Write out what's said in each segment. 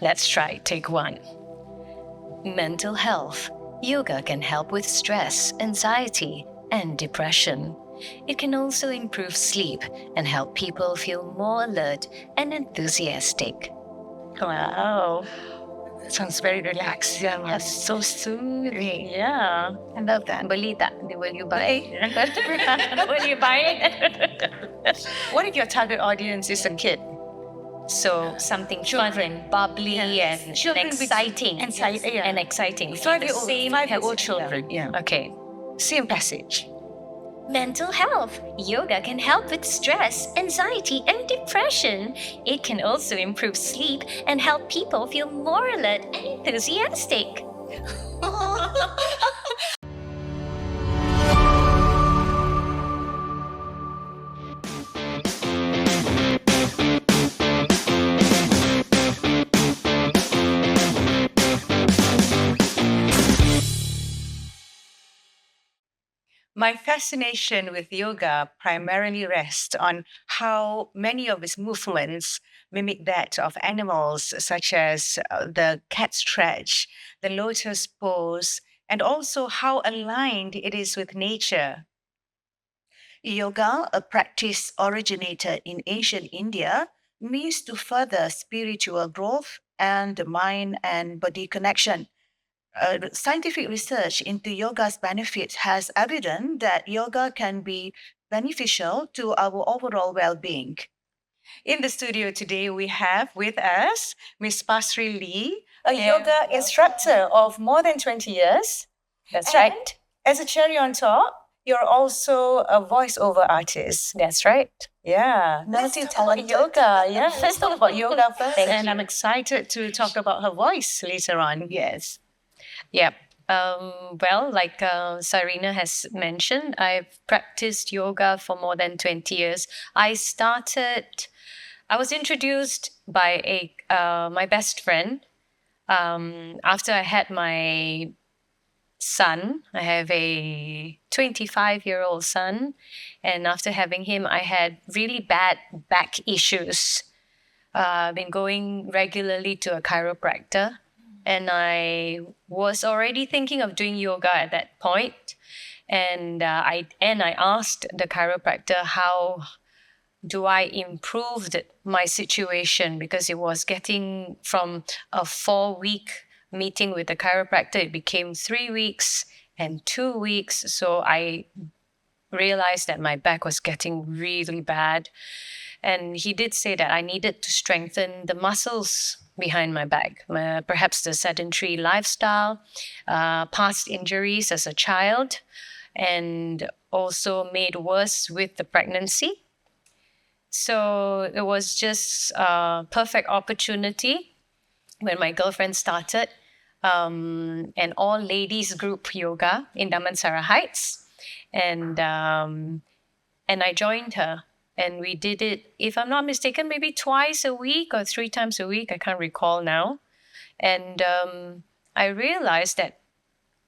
Let's try take 1. Mental health. Yoga can help with stress, anxiety, and depression. It can also improve sleep and help people feel more alert and enthusiastic. Wow. That sounds very relaxed. Yeah, so soothing. Yeah. I love that. Beli tak? Will you buy? Will you buy it? What if your target audience is a kid? So something Children. fun, bubbly, Yes. and Children with exciting. yeah. And exciting. Five-year-old children. Yeah. Okay. Same passage. Mental health. Yoga can help with stress, anxiety, and depression. It can also improve sleep and help people feel more alert and enthusiastic. My fascination with yoga primarily rests on how many of its movements mimic that of animals, such as the cat stretch, the lotus pose, and also how aligned it is with nature. Yoga, a practice originated in ancient India, means to further spiritual growth and mind and body connection. Scientific research into yoga's benefits has evidence that yoga can be beneficial to our overall well being. In the studio today, we have with us Miss Pasree Lee, a yoga instructor of more than 20 years. That's And right. as a cherry on top, you're also a voiceover artist. That's right. Yeah, multi-talent yoga. Yeah, let's talk about yoga first. And I'm excited to talk about her voice later on. Yes. Yep. Well, like Sarina has mentioned, I've practiced yoga for more than 20 years. I was introduced by my best friend after I had my son. I have a 25-year-old son, and after having him, I had really bad back issues. I've been going regularly to a chiropractor, and I was already thinking of doing yoga at that point. And I asked the chiropractor, how do I improve my situation? Because it was getting from a 4-week meeting with the chiropractor, it became 3 weeks and 2 weeks. So I realized that my back was getting really bad. And he did say that I needed to strengthen the muscles behind my back, perhaps the sedentary lifestyle, past injuries as a child, and also made worse with the pregnancy. So it was just a perfect opportunity when my girlfriend started an all ladies group yoga in Damansara Heights, and I joined her. And we did it, if I'm not mistaken, maybe twice a week or 3 times a week. I can't recall now. And I realized that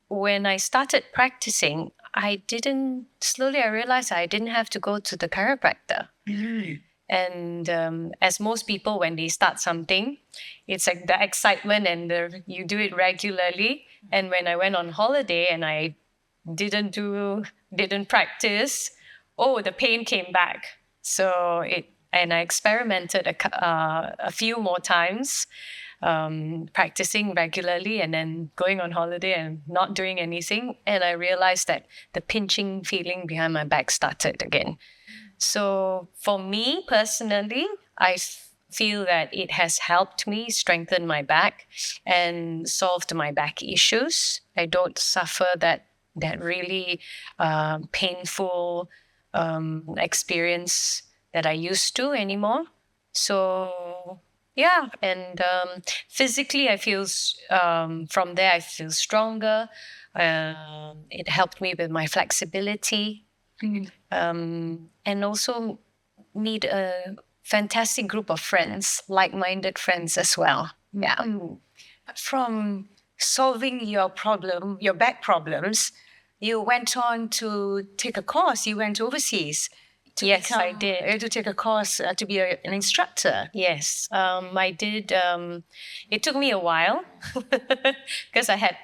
when I started practicing, I realized I didn't have to go to the chiropractor. Mm. And as most people, when they start something, it's like the excitement and you do it regularly. And when I went on holiday and I didn't practice, the pain came back. So I experimented a few more times, practicing regularly and then going on holiday and not doing anything. And I realized that the pinching feeling behind my back started again. So for me personally, I feel that it has helped me strengthen my back and solved my back issues. I don't suffer that really painful experience that I used to anymore. So yeah, and physically I feel from there I feel stronger. It helped me with my flexibility, and also meet a fantastic group of friends, like-minded friends as well. Yeah. From solving your back problems, you went on to take a course. You went overseas. Yes, I did. To take a course to be an instructor. Yes, I did. It took me a while because I had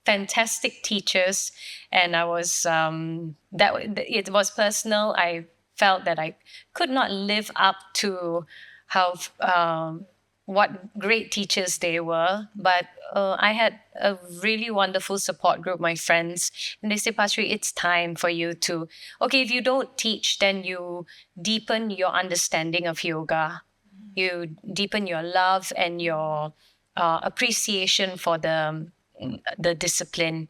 fantastic teachers, and I was it was personal. I felt that I could not live up to how what great teachers they were, but I had a really wonderful support group, my friends, and they said, Pasree, it's time for you to, okay, if you don't teach, then you deepen your understanding of yoga. You deepen your love and your appreciation for the discipline.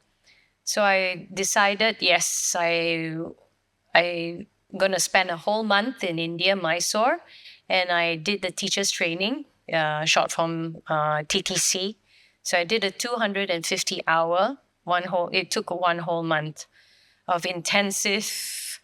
So I decided, yes, I gonna spend a whole month in India, Mysore, and I did the teachers training, short form TTC. So I did a 250-hour one whole. It took one whole month of intensive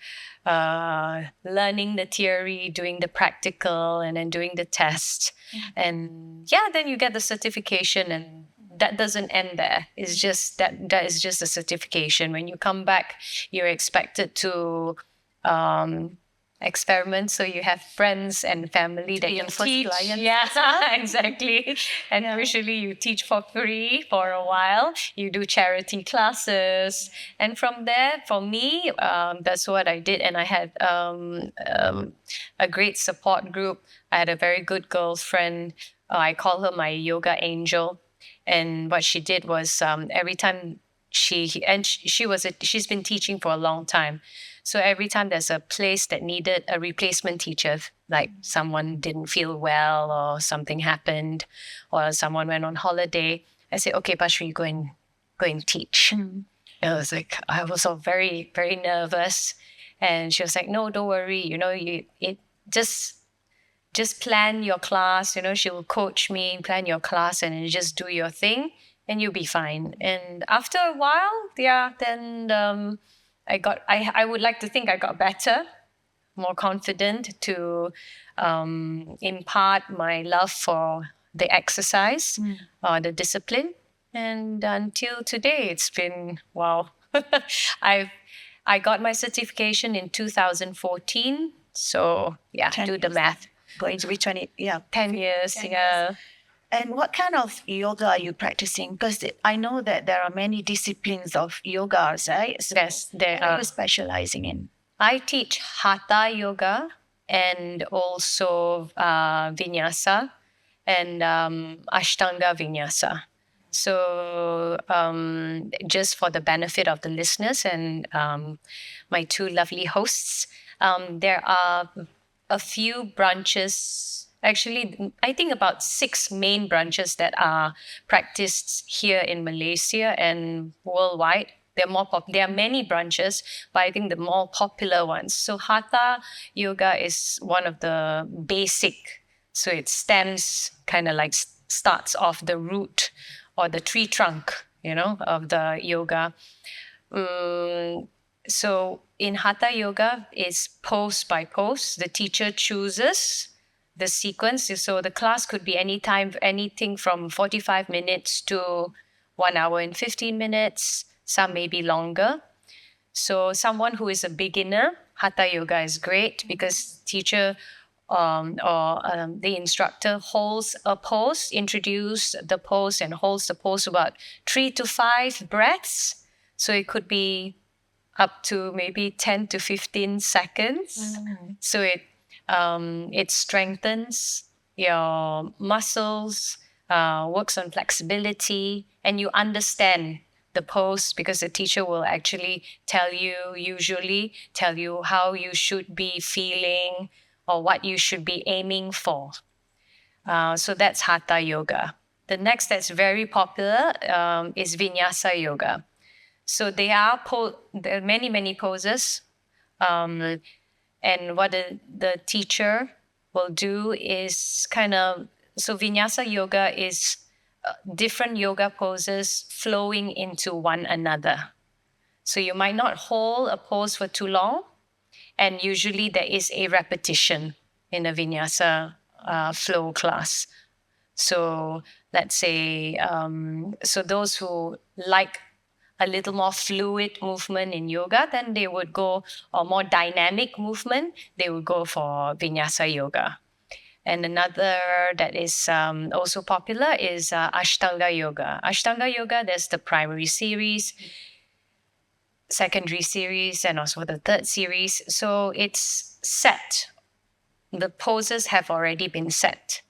learning the theory, doing the practical, and then doing the test. And yeah, then you get the certification, and that doesn't end there. It's just that is just a certification. When you come back, you're expected to experiment, so you have friends and family that you teach. Client. Yeah, exactly. And usually you teach for free for a while. You do charity classes, and from there, for me, that's what I did. And I had a great support group. I had a very good girlfriend. I call her my yoga angel. And what she did was every time she's been teaching for a long time. So every time there's a place that needed a replacement teacher, like someone didn't feel well or something happened or someone went on holiday, I say, okay, Pasree, you go and teach. I was like, I was all very, very nervous. And she was like, no, don't worry. It just plan your class. She will coach me, plan your class, and you just do your thing, and you'll be fine. And after a while, yeah, then I would like to think I got better, more confident to impart my love for the exercise, the discipline. And until today, it's been, wow. I got my certification in 2014. So yeah, do the math. Going to be 20, 10 years, 10 yeah. years. And what kind of yoga are you practicing? Because I know that there are many disciplines of yoga, right? So Yes, there what are are. you specializing in? I teach Hatha yoga and also Vinyasa and Ashtanga Vinyasa. So just for the benefit of the listeners and my two lovely hosts, there are a few branches. Actually, I think about 6 main branches that are practiced here in Malaysia and worldwide. There are many branches, but I think the more popular ones. So Hatha yoga is one of the basic. So it stems kind of like starts off the root or the tree trunk, of the yoga. So in Hatha yoga, it's pose by pose. The teacher chooses the sequence. So the class could be anything from 45 minutes to 1 hour and 15 minutes. Some may be longer. So someone who is a beginner, Hatha yoga is great because teacher the instructor holds a pose, introduce the pose and holds the pose about 3 to 5 breaths. So it could be up to maybe 10 to 15 seconds. So it strengthens your muscles, works on flexibility, and you understand the pose because the teacher will actually usually tell you how you should be feeling or what you should be aiming for. So that's Hatha yoga. The next that's very popular is Vinyasa yoga. So there are many, many poses. And what the teacher will do is so Vinyasa yoga is different yoga poses flowing into one another. So you might not hold a pose for too long. And usually there is a repetition in a Vinyasa flow class. So let's say, so those who like a little more fluid movement in yoga, then they would go, or more dynamic movement, they would go for Vinyasa yoga. And another that is also popular is Ashtanga yoga. Ashtanga yoga, there's the primary series, secondary series, and also the third series. So it's set. The poses have already been set.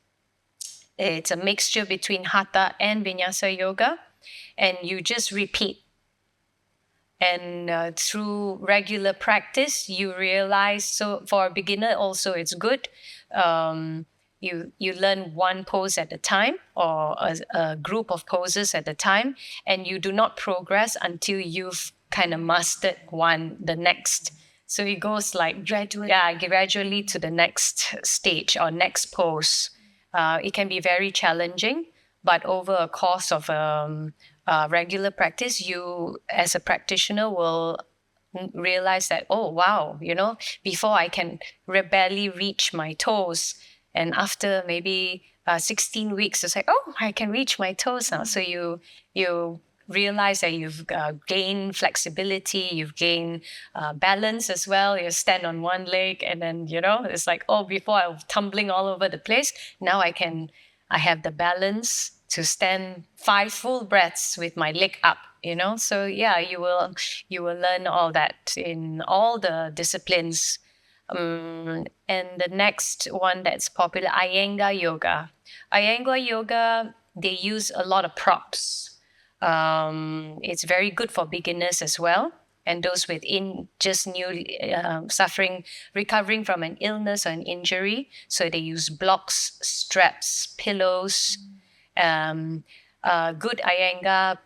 It's a mixture between Hatha and Vinyasa yoga, and you just repeat. And through regular practice, you realize, so for a beginner also it's good. You learn one pose at a time, or a group of poses at a time, and you do not progress until you've kind of mastered the next. So it goes like gradually to the next stage or next pose. It can be very challenging, but over a course of regular practice, you as a practitioner will realize that, oh wow, before I can barely reach my toes, and after maybe 16 weeks, it's like, oh, I can reach my toes now. So you realize that you've gained flexibility, you've gained balance as well. You stand on one leg, and then it's like, oh, before I was tumbling all over the place, now I have the balance to stand 5 full breaths with my leg up. So yeah, you will learn all that in all the disciplines. And the next one that's popular, Iyengar yoga. Iyengar yoga, they use a lot of props. It's very good for beginners as well, and those just newly recovering from an illness or an injury. So they use blocks, straps, pillows. A good Iyengar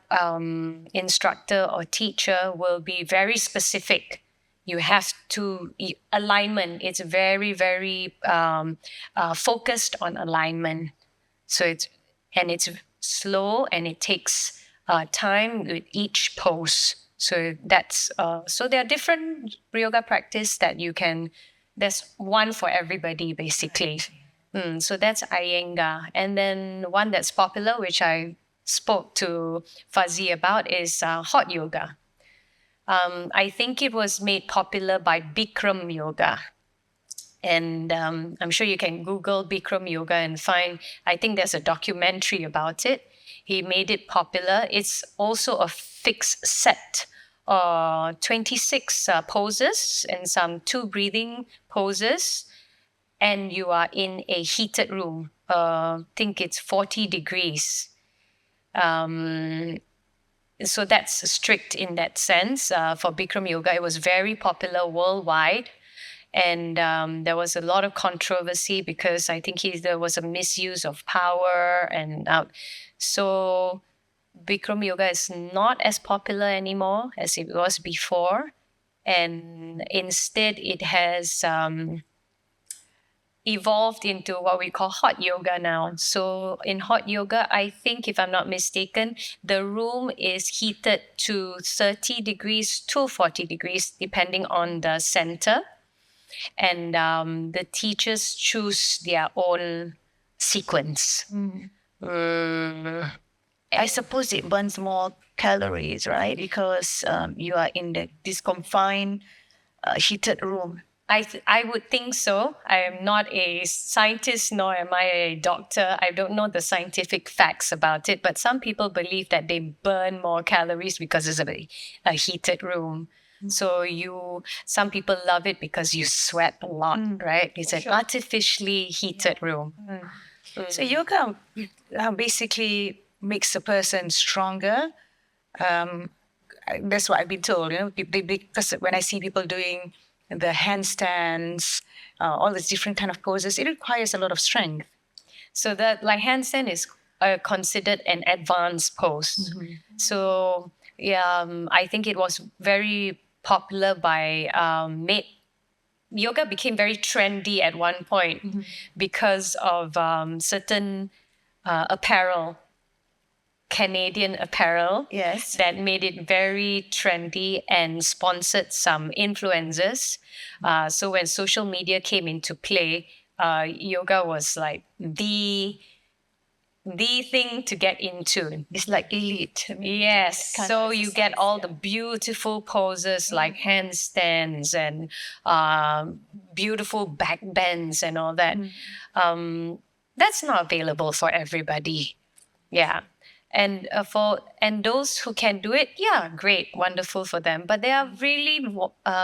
instructor or teacher will be very specific. You have to alignment. It's very, very focused on alignment. So it's slow, and it takes time with each pose. So that's so there are different yoga practice that you can. There's one for everybody basically. So that's Iyengar. And then one that's popular, which I spoke to Fuzzy about, is hot yoga. I think it was made popular by Bikram yoga. And I'm sure you can Google Bikram yoga and find, I think there's a documentary about it. He made it popular. It's also a fixed set, 26 poses and some 2 breathing poses. And you are in a heated room. I think it's 40 degrees. So that's strict in that sense. For Bikram yoga, it was very popular worldwide. And there was a lot of controversy because I think there was a misuse of power. And so Bikram yoga is not as popular anymore as it was before. And instead, it has evolved into what we call hot yoga now. So in hot yoga, I think, if I'm not mistaken, the room is heated to 30 degrees to 40 degrees, depending on the center. And the teachers choose their own sequence. I suppose it burns more calories, right? Because you are in this confined, heated room. I would think so. I am not a scientist, nor am I a doctor. I don't know the scientific facts about it, but some people believe that they burn more calories because it's a heated room. So some people love it because you sweat a lot, right? It's an artificially heated room. So yoga basically makes a person stronger. That's what I've been told, because when I see people doing the handstands, all these different kind of poses, it requires a lot of strength. So that handstand is considered an advanced pose. So yeah, I think it was very popular by yoga became very trendy at one point because of certain apparel, Canadian apparel, Yes, that made it very trendy and sponsored some influencers. So when social media came into play, yoga was like the the thing to get into. It's like elite. I mean, Yes, kind so of you get exercise, all yeah. the beautiful poses like handstands and beautiful back bends and all that. That's not available for everybody. Yeah. And and those who can do it, yeah, great, wonderful for them. But there are really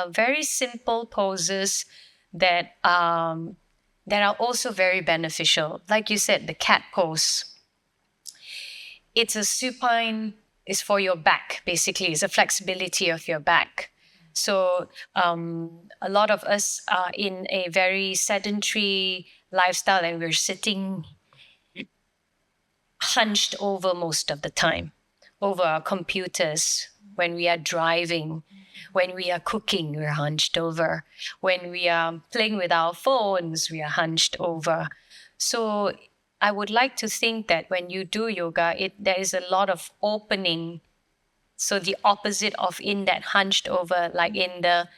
very simple poses that are also very beneficial. Like you said, the cat pose. It's a supine, is for your back, basically. It's a flexibility of your back. So a lot of us are in a very sedentary lifestyle and we're sitting hunched over most of the time, over our computers. When we are driving, when we are cooking, we're hunched over. When we are playing with our phones, we are hunched over. So I would like to think that when you do yoga, there is a lot of opening. So the opposite of in that hunched over, like in the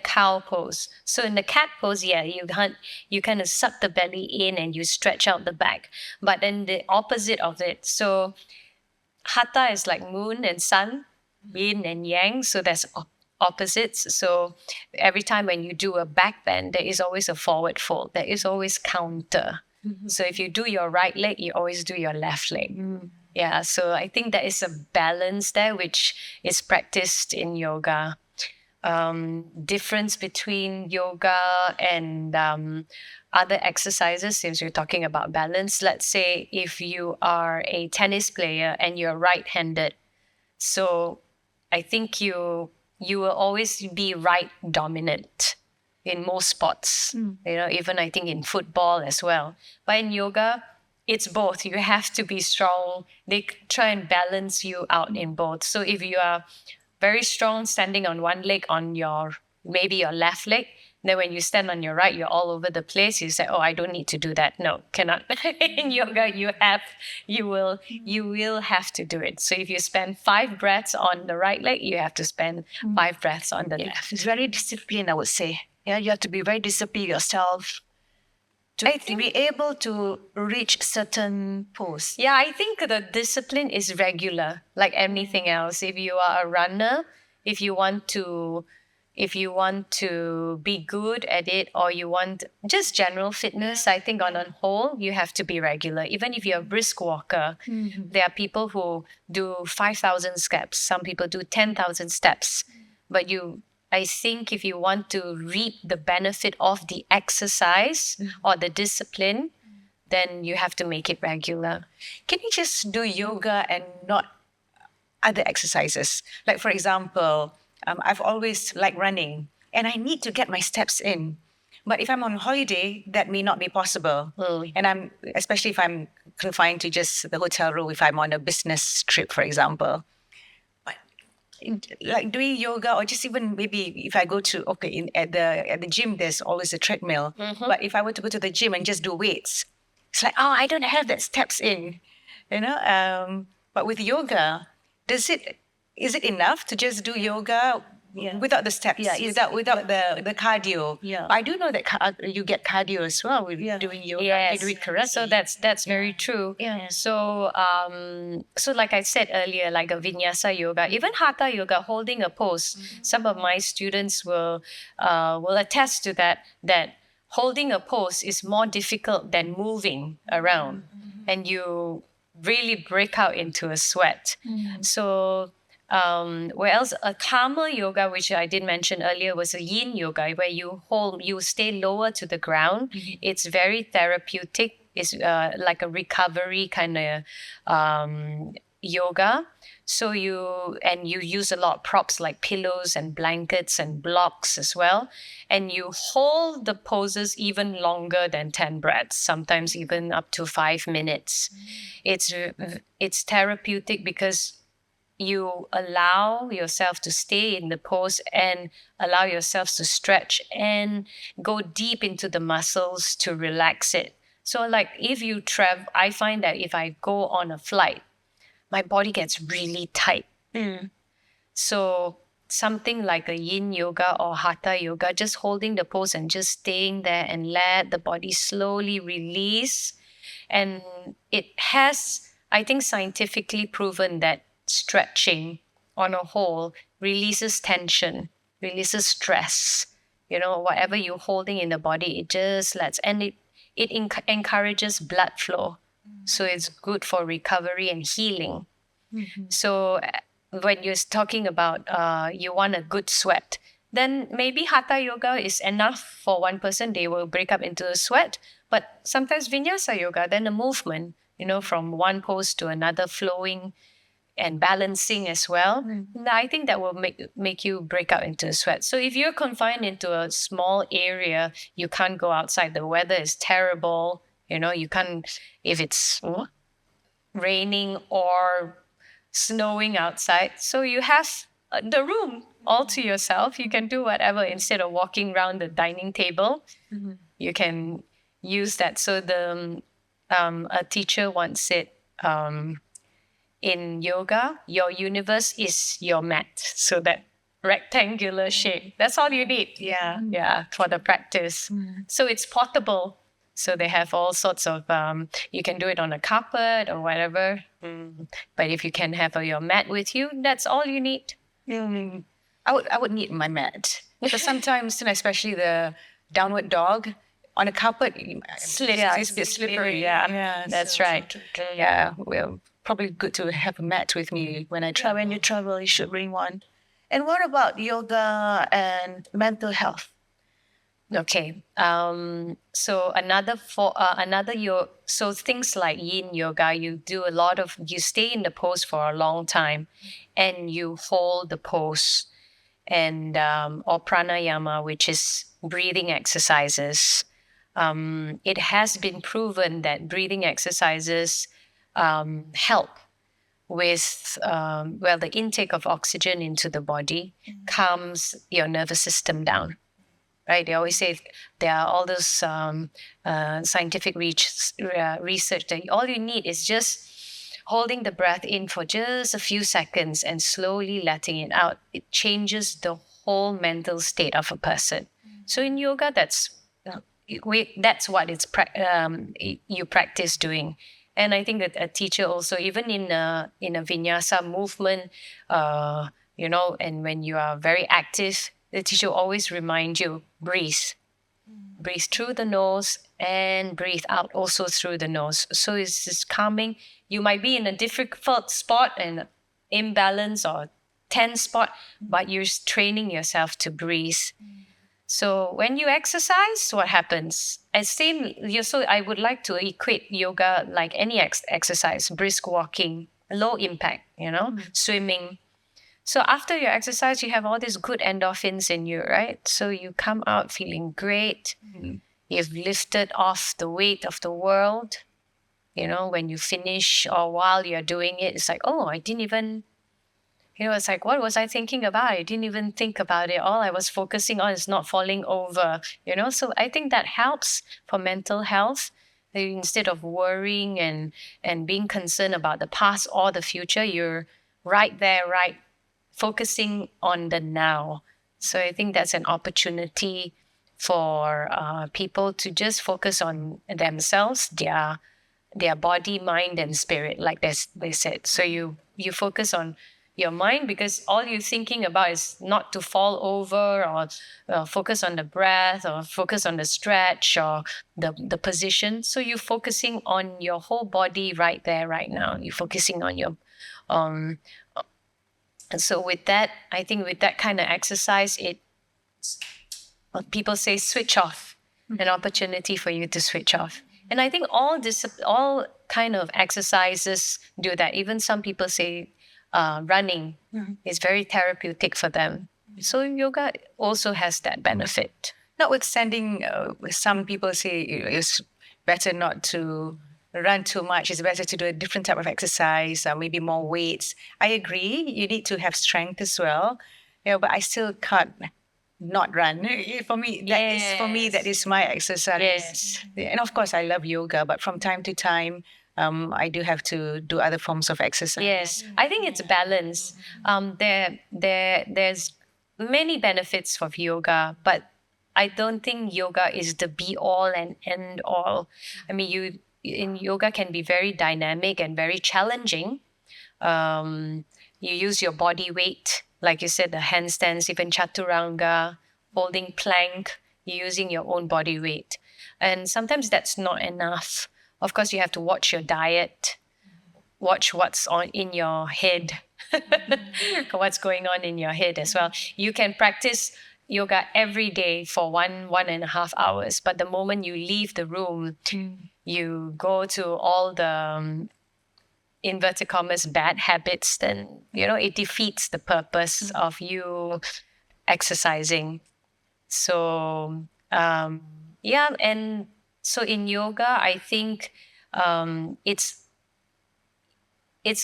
cow pose. So in the cat pose, yeah, you kind of suck the belly in and you stretch out the back. But then the opposite of it. So Hatha is like moon and sun, yin and yang. So there's opposites. So every time when you do a back bend, there is always a forward fold. There is always counter. So if you do your right leg, you always do your left leg. Yeah, so I think there is a balance there which is practiced in yoga. Difference between yoga and other exercises, since we're talking about balance. Let's say if you are a tennis player and you're right-handed, so I think you will always be right dominant in most sports. Even I think in football as well. But in yoga, it's both. You have to be strong. They try and balance you out in both. So if you are very strong standing on one leg, on maybe your left leg, then when you stand on your right, you're all over the place. You say, "Oh, I don't need to do that." No, cannot. In yoga, you will have to do it. So if you spend 5 breaths on the right leg, you have to spend 5 breaths on the left. It's very disciplined, I would say. Yeah, you have to be very disciplined yourself to be able to reach certain pose. Yeah, I think the discipline is regular, like anything else. If you are a runner, if you want to be good at it, or you want just general fitness, I think on a whole, you have to be regular. Even if you're a brisk walker, there are people who do 5,000 steps. Some people do 10,000 steps. But I think if you want to reap the benefit of the exercise or the discipline, then you have to make it regular. Can you just do yoga and not other exercises? Like, for example, I've always liked running and I need to get my steps in. But if I'm on holiday, that may not be possible. And especially if I'm confined to just the hotel room, if I'm on a business trip, for example. But like doing yoga, or just even maybe if I go to at the gym, there's always a treadmill. But if I were to go to the gym and just do weights, it's like, oh, I don't have that steps in, But with yoga, is it enough to just do yoga without the steps, without the cardio? Yeah. I do know that you get cardio as well with doing yoga. Yes. You do it correctly. So that's very true. Yeah. So so like I said earlier, like a Vinyasa yoga, even Hatha yoga, holding a pose. Some of my students will attest to that holding a pose is more difficult than moving around, and you really break out into a sweat. So whereas a karma yoga, which I did mention earlier, was a yin yoga where you stay lower to the ground. It's very therapeutic. It's like a recovery kind of yoga. So you use a lot of props like pillows and blankets and blocks as well. And you hold the poses even longer than 10 breaths, sometimes even up to 5 minutes. It's therapeutic because you allow yourself to stay in the pose and allow yourself to stretch and go deep into the muscles to relax it. So like if you travel, I find that if I go on a flight, my body gets really tight. So something like a yin yoga or hatha yoga, just holding the pose and just staying there and let the body slowly release And it has, I think, scientifically proven that stretching on a whole releases tension, releases stress. Whatever you're holding in the body, it just lets, and it encourages blood flow. So it's good for recovery and healing. So when you're talking about you want a good sweat, then maybe Hatha yoga is enough for one person. They will break up into a sweat. But sometimes Vinyasa yoga, then a movement, from one pose to another, flowing and balancing as well. I think that will make you break out into a sweat. So if you're confined into a small area, you can't go outside. The weather is terrible. You can't, if it's raining or snowing outside. So you have the room all to yourself. You can do whatever instead of walking around the dining table. You can use that. So a teacher once said, in yoga, your universe is your mat. So that rectangular shape, that's all you need. Yeah, for the practice. So it's portable. So they have all sorts of, you can do it on a carpet or whatever. But if you can have your mat with you, that's all you need. I would need my mat. Because sometimes, especially the downward dog, on a carpet, it's a bit slippery. Yeah, That's right. Yeah, well, probably good to have a mat with me when I travel. When you travel, you should bring one. And what about yoga and mental health? Okay. So so things like yin yoga, you stay in the pose for a long time, and you hold the pose, and or pranayama, which is breathing exercises. It has been proven that breathing exercises help with the intake of oxygen into the body, calms your nervous system down. Right? They always say there are all those scientific research that all you need is just holding the breath in for just a few seconds and slowly letting it out. It changes the whole mental state of a person. So in yoga, that's what you practice doing. And I think that a teacher also, even in a vinyasa movement, and when you are very active, the teacher will always remind you, breathe. Breathe through the nose and breathe out also through the nose. So it's just calming. You might be in a difficult spot and imbalance or tense spot, but you're training yourself to breathe. So when you exercise, what happens? So I would like to equate yoga like any exercise, brisk walking, low impact, swimming. So after your exercise, you have all these good endorphins in you, right? So you come out feeling great. You've lifted off the weight of the world. When you finish or while you're doing it, it's like, oh, I didn't even, it's like, what was I thinking about? I didn't even think about it. All I was focusing on is not falling over, So I think that helps for mental health. Instead of worrying and being concerned about the past or the future, you're right there, focusing on the now. So I think that's an opportunity for people to just focus on themselves, their body, mind, and spirit, like they said. So you focus on your mind because all you're thinking about is not to fall over or focus on the breath or focus on the stretch or the position. So you're focusing on your whole body right there, right now. You're focusing on your and so with that, I think with that kind of exercise, people say switch off, an opportunity for you to switch off. And I think all kind of exercises do that. Even some people say running is very therapeutic for them. So yoga also has that benefit. Notwithstanding, some people say it's better not to run too much. It's better to do a different type of exercise, maybe more weights. I agree. You need to have strength as well. But I still can't not run. For me, that is my exercise. Yes. And of course, I love yoga, but from time to time, I do have to do other forms of exercise. Yes, I think it's balance. There's many benefits of yoga, but I don't think yoga is the be all and end all. I mean, in yoga can be very dynamic and very challenging. You use your body weight, like you said, the handstands, even chaturanga, holding plank, you're using your own body weight. And sometimes that's not enough. Of course, you have to watch your diet, watch what's on in your head, what's going on in your head as well. You can practice yoga every day for 1.5 hours, but the moment you leave the room, you go to all the inverted commas bad habits, then it defeats the purpose of you exercising. So yeah, and so in yoga, I think it's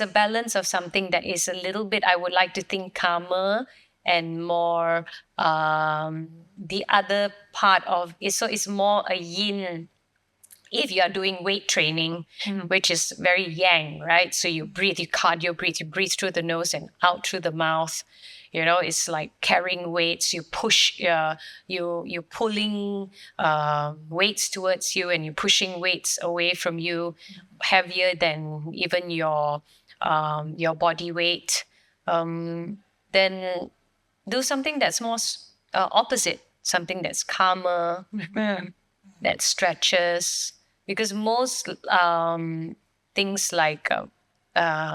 a balance of something that is a little bit, I would like to think, calmer and more the other part of it. So it's more a yin. If you are doing weight training, which is very yang, right? So you breathe, you cardio breathe, you breathe through the nose and out through the mouth. It's like carrying weights. You push, you're pulling weights towards you, and you're pushing weights away from you, heavier than even your body weight. Then do something that's more opposite, something that's calmer, that stretches, because most things like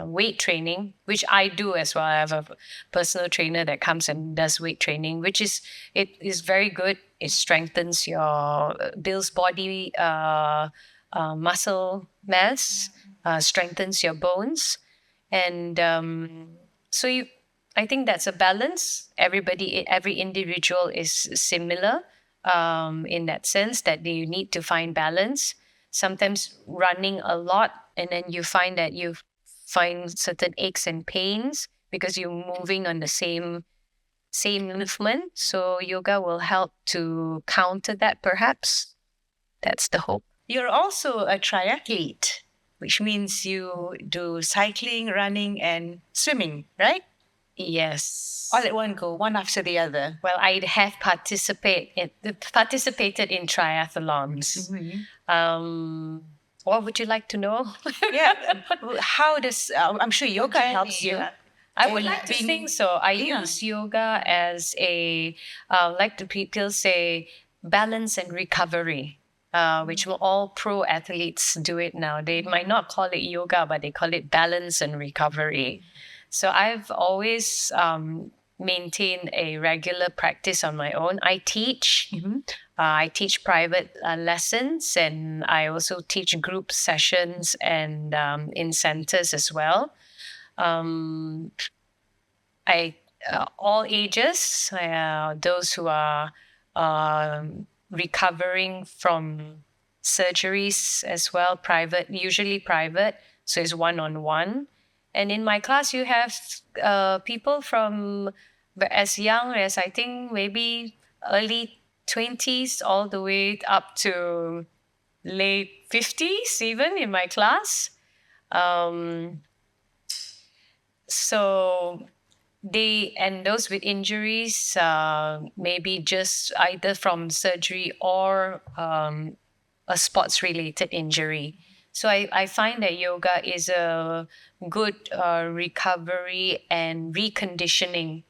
weight training, which I do as well. I have a personal trainer that comes and does weight training, it is very good. It strengthens builds body muscle mass, strengthens your bones, and I think that's a balance. Every individual is similar in that sense, that you need to find balance. Sometimes running a lot, and then you find that you find certain aches and pains because you're moving on the same movement. So yoga will help to counter that, perhaps. That's the hope. You're also a triathlete, which means you do cycling, running, and swimming, right? Yes. All at one go, one after the other. Well, I have participated in triathlons. What would you like to know? Yeah. How does, I'm sure yoga helps you. I would like to think so. I use yoga as like the people say, balance and recovery, which all pro athletes do it now. They might not call it yoga, but they call it balance and recovery. So I've always maintained a regular practice on my own. I teach. I teach private lessons, and I also teach group sessions and in centers as well. All ages, those who are recovering from surgeries as well, private, usually private. So it's one-on-one. And in my class, you have people from as young as, I think, maybe early 20s all the way up to late 50s, even in my class. So those with injuries, maybe just either from surgery or a sports-related injury. So I find that yoga is a good recovery and reconditioning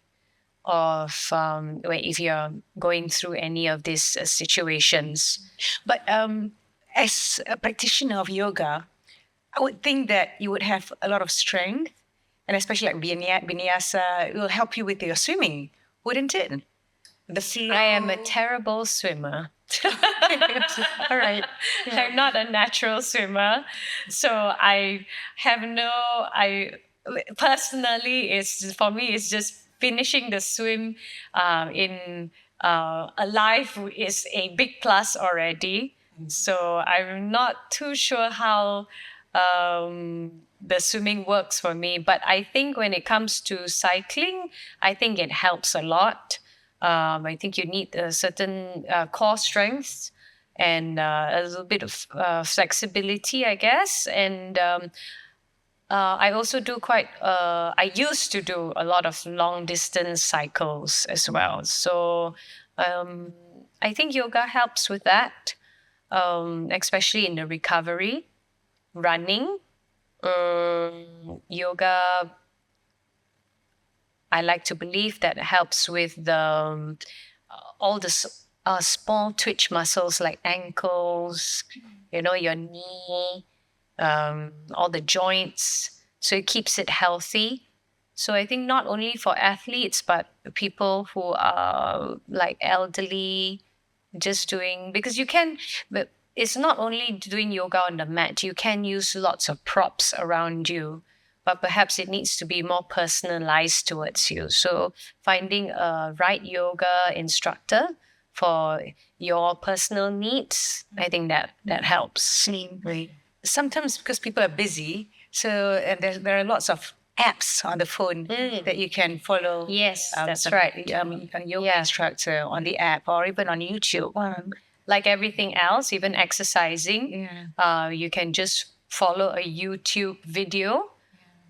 of if you're going through any of these situations. But as a practitioner of yoga, I would think that you would have a lot of strength, and especially like Vinyasa, it will help you with your swimming, wouldn't it? I am a terrible swimmer. All right. Yeah. I'm not a natural swimmer. So I personally, for me, it's just finishing the swim in alive is a big plus already. So I'm not too sure how the swimming works for me. But I think when it comes to cycling, I think it helps a lot. I think you need a certain core strength and a little bit of flexibility, I guess. And I also do I used to do a lot of long distance cycles as well. So I think yoga helps with that, especially in the recovery. running. Yoga, I like to believe that helps with the all the small twitch muscles like ankles, your knee, all the joints. So it keeps it healthy. So I think not only for athletes, but people who are like elderly, just doing, because you can, but it's not only doing yoga on the mat, you can use lots of props around you, but perhaps it needs to be more personalized towards you. So finding a right yoga instructor for your personal needs, I think that helps. Right. Sometimes because people are busy, so and there are lots of apps on the phone that you can follow. Yes, that's right. A yoga instructor on the app or even on YouTube. Like everything else, even exercising, you can just follow a YouTube video.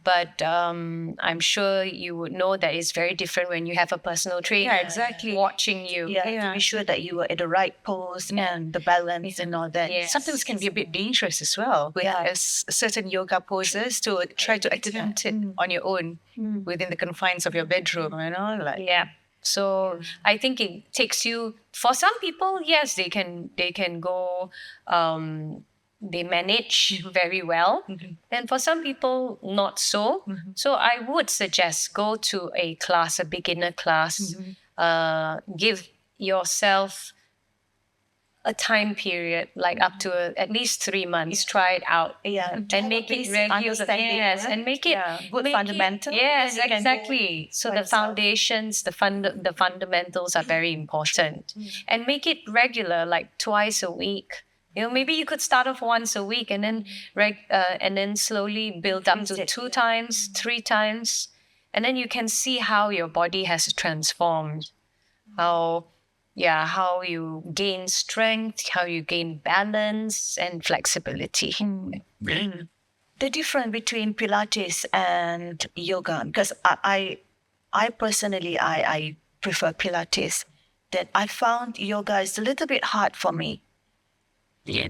But I'm sure you would know that it's very different when you have a personal trainer watching you. To be sure that you are at the right pose and the balance and all that. Yes. Sometimes can be a bit dangerous as well with certain yoga poses to try to attempt it on your own within the confines of your bedroom, So I think it takes you, for some people, yes, they can go, they manage very well. And for some people, not so. So I would suggest go to a class, a beginner class, give yourself a time period, like up to at least 3 months, try it out. And make it regular. Yes, and make it good fundamental. Yes, exactly. So the foundations, the fundamentals are very important. And make it regular, like twice a week. Maybe you could start off once a week and then slowly build up to 2 times, 3 times. And then you can see how your body has transformed. How you gain strength, how you gain balance and flexibility. The difference between Pilates and yoga, because I personally, I prefer Pilates, that I found yoga is a little bit hard for me.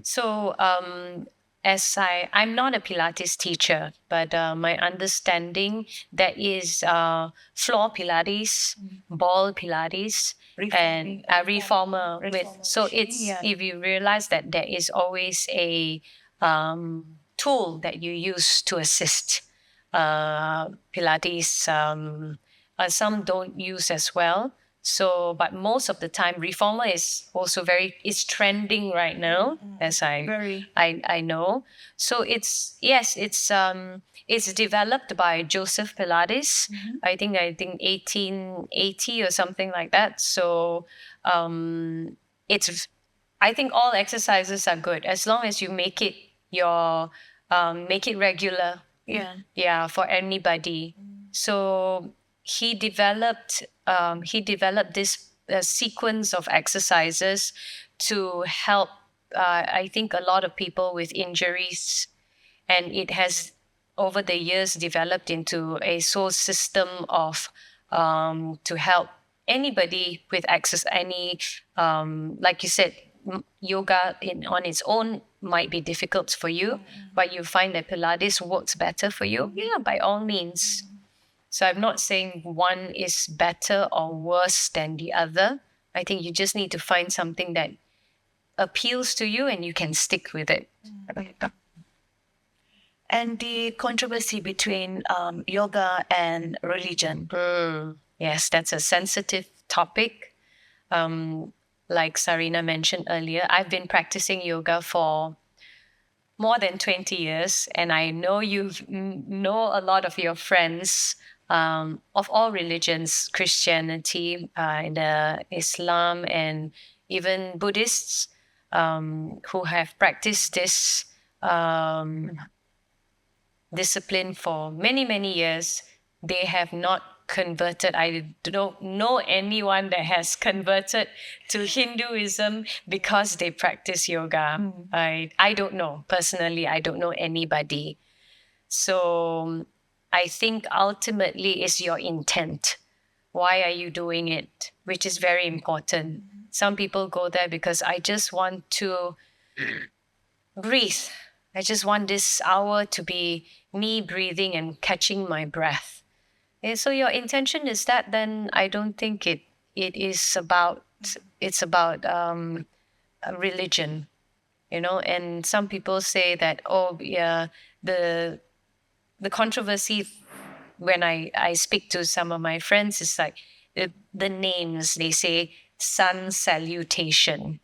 So I'm not a Pilates teacher, but my understanding that is floor Pilates, ball Pilates, and a reformer. If you realize that there is always a tool that you use to assist Pilates. Some don't use as well. So, but most of the time, reformer is also it's trending right now, as I know. So it's developed by Joseph Pilates. I think 1880 or something like that. So I think all exercises are good as long as you make it regular. For anybody. So he developed this sequence of exercises to help, I think, a lot of people with injuries, and it has over the years developed into a source system of to help anybody with access. Like you said, yoga on its own might be difficult for you, but you find that Pilates works better for you. By all means. So I'm not saying one is better or worse than the other. I think you just need to find something that appeals to you and you can stick with it. And the controversy between yoga and religion. Yes, that's a sensitive topic. Like Sarina mentioned earlier, I've been practicing yoga for more than 20 years, and I know you know a lot of your friends of all religions, Christianity, Islam, and even Buddhists who have practiced this discipline for many, many years. They have not converted. I don't know anyone that has converted to Hinduism because they practice yoga. I don't know. Personally, I don't know anybody. So I think ultimately is your intent. Why are you doing it? Which is very important. Some people go there because I just want to breathe. I just want this hour to be me breathing and catching my breath. So your intention is that, then I don't think it is about, it's about a religion, and some people say that, oh yeah, the controversy when I speak to some of my friends is like the names. They say sun salutation,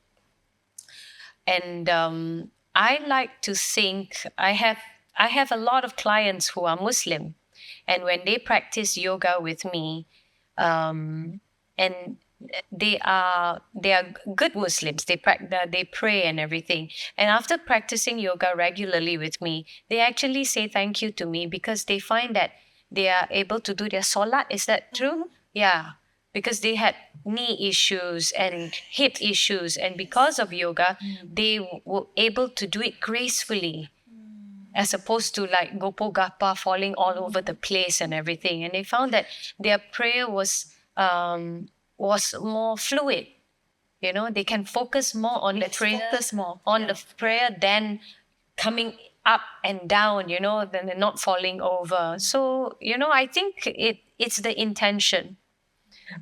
and I like to think, I have a lot of clients who are Muslim, and when they practice yoga with me, and they are good Muslims. They pray and everything. And after practicing yoga regularly with me, they actually say thank you to me because they find that they are able to do their salat. Is that true? Yeah, because they had knee issues and hip issues, and because of yoga, they were able to do it gracefully, as opposed to like gopo gapa falling all over the place and everything. And they found that their prayer was more fluid. They can focus more on the prayer, the prayer than coming up and down. Then they're not falling over. So I think it's the intention.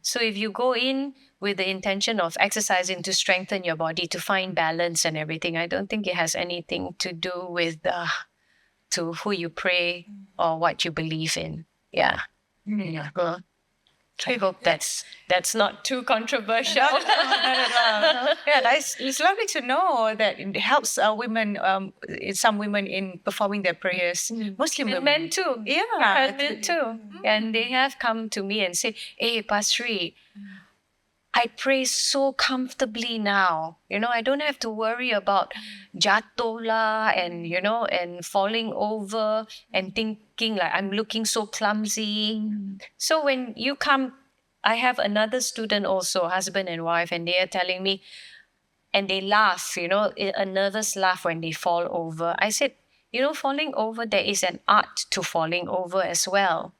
So if you go in with the intention of exercising to strengthen your body, to find balance and everything, I don't think it has anything to do with to who you pray or what you believe in. Yeah. Yeah. Well, I hope that's not too controversial. Yeah, it's lovely to know that it helps women, some women in performing their prayers. Muslim And women. men too. Yeah. And men too. And they have come to me and say, hey, Pasree, I pray so comfortably now. I don't have to worry about jatuh lah and, and falling over and thinking like I'm looking so clumsy. So when you come, I have another student also, husband and wife, and they are telling me, and they laugh, a nervous laugh when they fall over. I said, falling over, there is an art to falling over as well.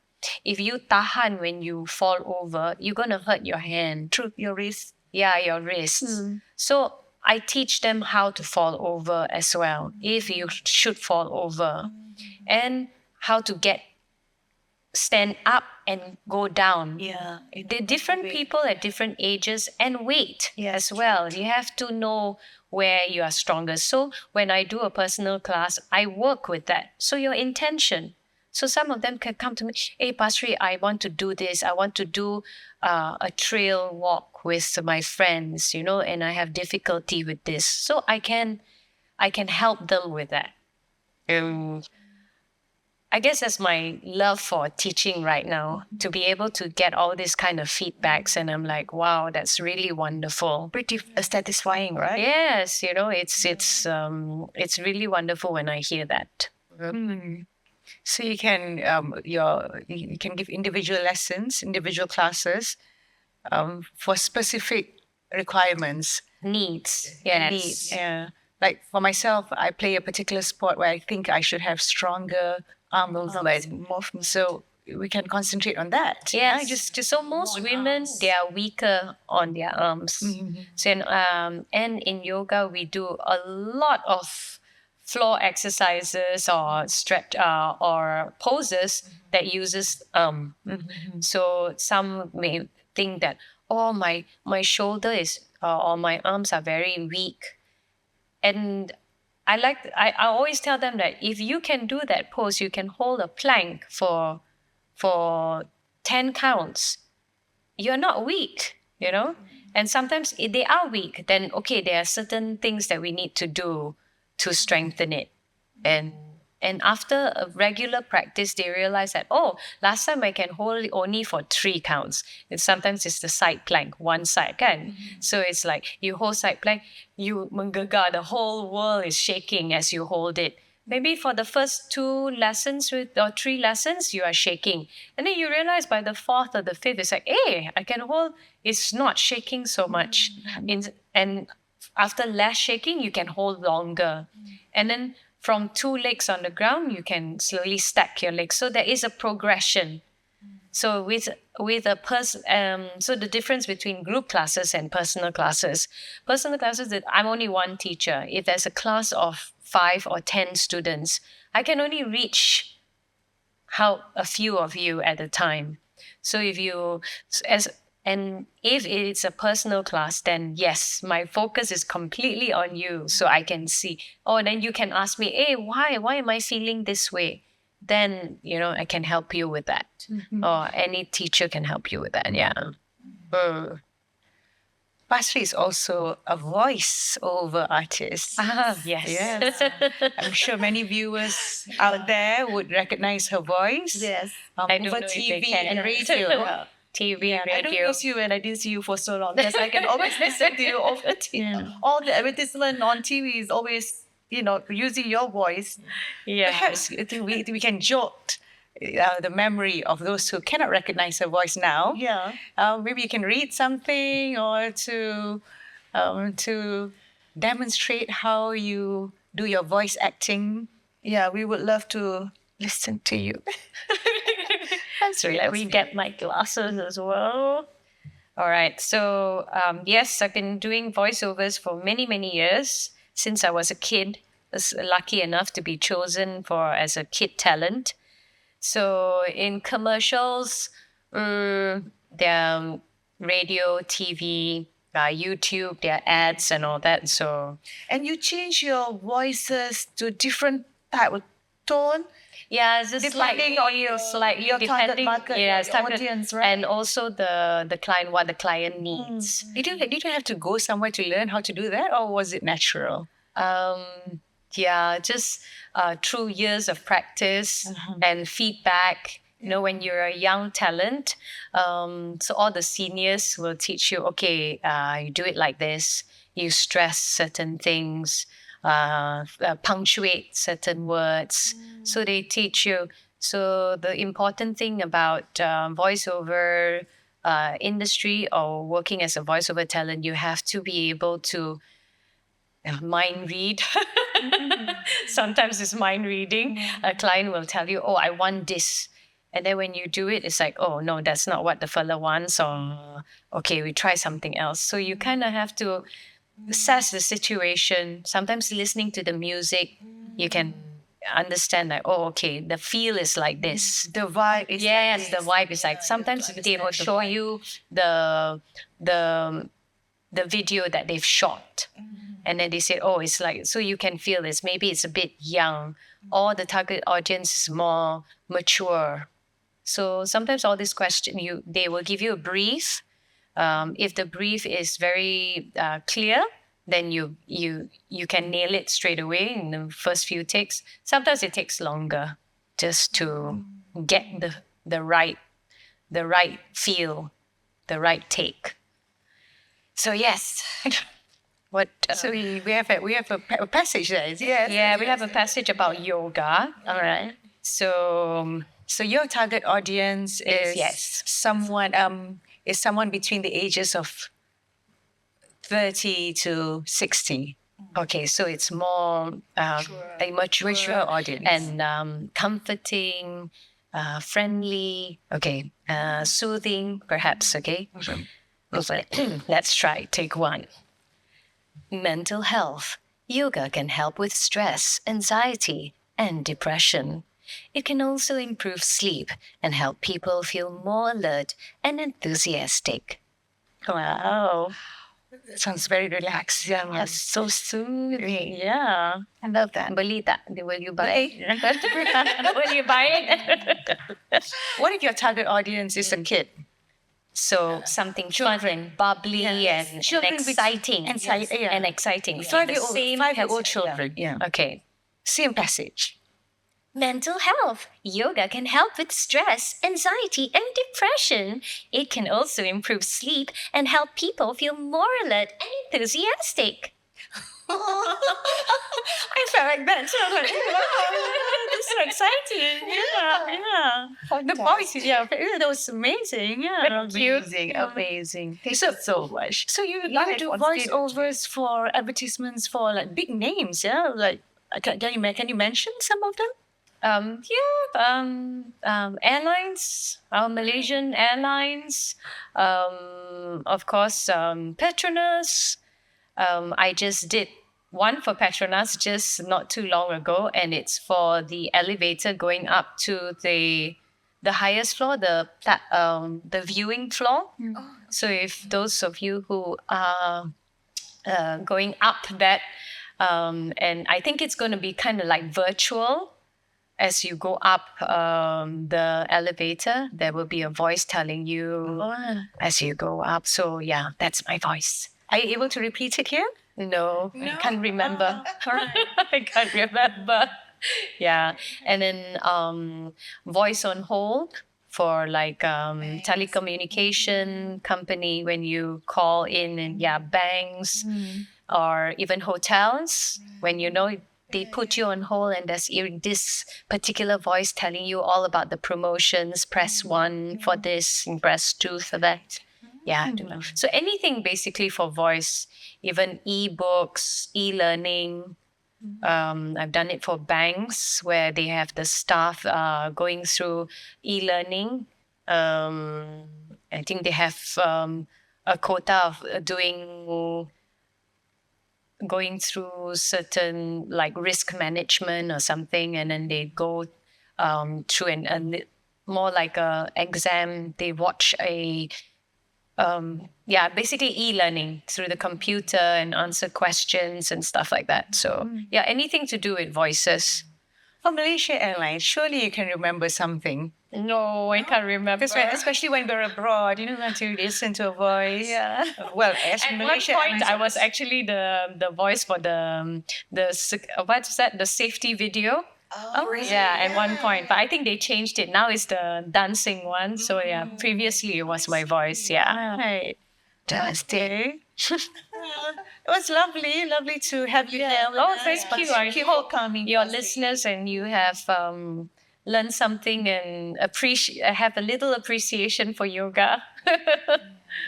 If you tahan when you fall over, you're going to hurt your hand. Through your wrist. Yeah, your wrists. So I teach them how to fall over as well, if you should fall over, and how to stand up and go down. Yeah. The different people at different ages and weight as well. You have to know where you are stronger. So when I do a personal class, I work with that. So your intention. So some of them can come to me, hey, Pasree, I want to do this. I want to do a trail walk with my friends, and I have difficulty with this. So I can help them with that. I guess that's my love for teaching right now, to be able to get all these kind of feedbacks. And I'm like, wow, that's really wonderful. Pretty satisfying, right? Yes, it's really wonderful when I hear that. So you can you can give individual lessons, individual classes for specific requirements. Needs. Yes. Needs. Yeah. Like for myself, I play a particular sport where I think I should have stronger arm movement. So we can concentrate on that. Yes. So most women, they are weaker on their arms. So and in yoga, we do a lot of floor exercises or stretch or poses that uses So some may think that, oh, my shoulder is or my arms are very weak, and I always tell them that if you can do that pose, you can hold a plank for 10 counts. You're not weak, And sometimes if they are weak, then okay, there are certain things that we need to do to strengthen it. And after a regular practice, they realize that, oh, last time I can hold only for 3 counts. And sometimes it's the side plank, one side, kan? So it's like you hold side plank, you menggegar, the whole world is shaking as you hold it. Maybe for the first 2 lessons or 3 lessons, you are shaking. And then you realize by the 4th or the 5th, it's like, hey, I can hold, it's not shaking so much. And after less shaking, you can hold longer. And then from 2 legs on the ground, you can slowly stack your legs. So there is a progression. So with a person, so the difference between group classes and personal classes that I'm only one teacher. If there's a class of 5 or 10 students, I can only reach a few of you at a time. So if it's a personal class, then yes, my focus is completely on you. So I can see, then you can ask me, hey, why am I feeling this way? Then, I can help you with that. Or any teacher can help you with that. Yeah. Pasree is also a voice-over artist. Yes. Yes. I'm sure many viewers out there would recognize her voice. Yes. I don't Over know if they TV can. and radio. TV, I don't radio. miss you when I didn't see you for so long because I can always listen to you over TV. All the advertisement on TV is always, using your voice. Yeah. Perhaps we can jolt the memory of those who cannot recognize her voice now. Yeah. Maybe you can read something or to demonstrate how you do your voice acting. Yeah, we would love to listen to you. So let me get my glasses as well. All right. So yes, I've been doing voiceovers for many, many years since I was a kid. I was lucky enough to be chosen as a kid talent. So in commercials, there are radio, TV, YouTube, there are ads and all that. So And you change your voices to different type of tone. yeah, it's just Depending on your target depending, market, yeah, your target- audience, right? and also the client, what the client needs. Did you have to go somewhere to learn how to do that, or was it natural? Yeah, just through years of practice and feedback. When you're a young talent, so all the seniors will teach you, okay, you do it like this, you stress certain things, punctuate certain words. So they teach you. So the important thing about voiceover industry or working as a voiceover talent, you have to be able to mind read. Sometimes it's mind reading. A client will tell you, oh, I want this. And then when you do it, it's like, oh, no, that's not what the fella wants. Or, okay, we try something else. So you kind of have to assess the situation. Sometimes listening to the music, you can understand like, oh, okay, the feel is like this. The vibe is Yes, the vibe is like, sometimes they will show you the video that they've shot. And then they say, oh, it's like, so you can feel this. Maybe it's a bit young, or the target audience is more mature. So sometimes all this question, they will give you a brief. If the brief is very clear, then you can nail it straight away in the first few takes. Sometimes it takes longer just to get the right feel, the right take. So yes. What? So we have a passage there. Is it? Yeah, we have a passage about yoga. All right. So your target audience is yes. someone between the ages of 30 to 60. Okay, so it's more a mature audience. and comforting, friendly. Okay, soothing, perhaps. Okay. Let's try. Take one. Mental health. Yoga can help with stress, anxiety, and depression. It can also improve sleep and help people feel more alert and enthusiastic. Wow. That sounds very relaxed. That's so soothing. Yeah. I love that. Beli tak? Will you buy it? Will you buy it? What if your target audience is a kid? So something fun, bubbly, and exciting. And exciting. Five-year-old children. Yeah. Okay. Same passage. Mental health. Yoga can help with stress, anxiety, and depression. It can also improve sleep and help people feel more alert and enthusiastic. I felt like that. So I was like, wow, That's so exciting. Yeah. the voice, that was amazing. Yeah. Amazing. Thank So- you so much. So you Live do on stage. voiceovers for advertisements for like big names, yeah? Like, can you mention some of them? Airlines, Malaysian Airlines, of course, Petronas. I just did one for Petronas just not too long ago, and it's for the elevator going up to the highest floor, the viewing floor. So if those of you who are going up that, and I think it's going to be kind of like virtual. As you go up the elevator, there will be a voice telling you as you go up. So yeah, that's my voice. Are you able to repeat it here? No, I can't remember. I can't remember. Yeah, and then voice on hold for like telecommunication company when you call in, and banks or even hotels when they put you on hold and there's this particular voice telling you all about the promotions. Press 1 for this and press 2 for that. Yeah, I don't know. So anything basically for voice, even e-books, e-learning. I've done it for banks where they have the staff going through e-learning. I think they have a quota of going through certain like risk management or something, and then they go through a more like a exam. They watch basically e-learning through the computer and answer questions and stuff like that. So anything to do with voices. For Malaysia Airlines, surely you can remember something. No, I can't remember. Especially when we're abroad, you have to listen to a voice. Yeah. Well, as At Malaysia one point, Airlines, I was actually the voice for the what's that? The safety video. Oh, really? Yeah, at one point, but I think they changed it. Now it's the dancing one. So yeah, previously it was my voice. Yeah. Right. Fantastic. It was lovely to have you here. Oh, thank you. I Keep hope coming. your listeners and you have learned something and have a little appreciation for yoga.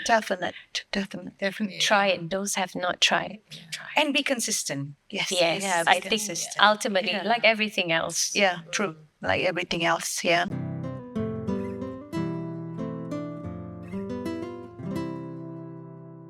Definitely. Try it. Those have not tried. And be consistent. Yes. Yes, Yeah, I be think consistent. ultimately, like everything else. Yeah, true. Like everything else. Yeah.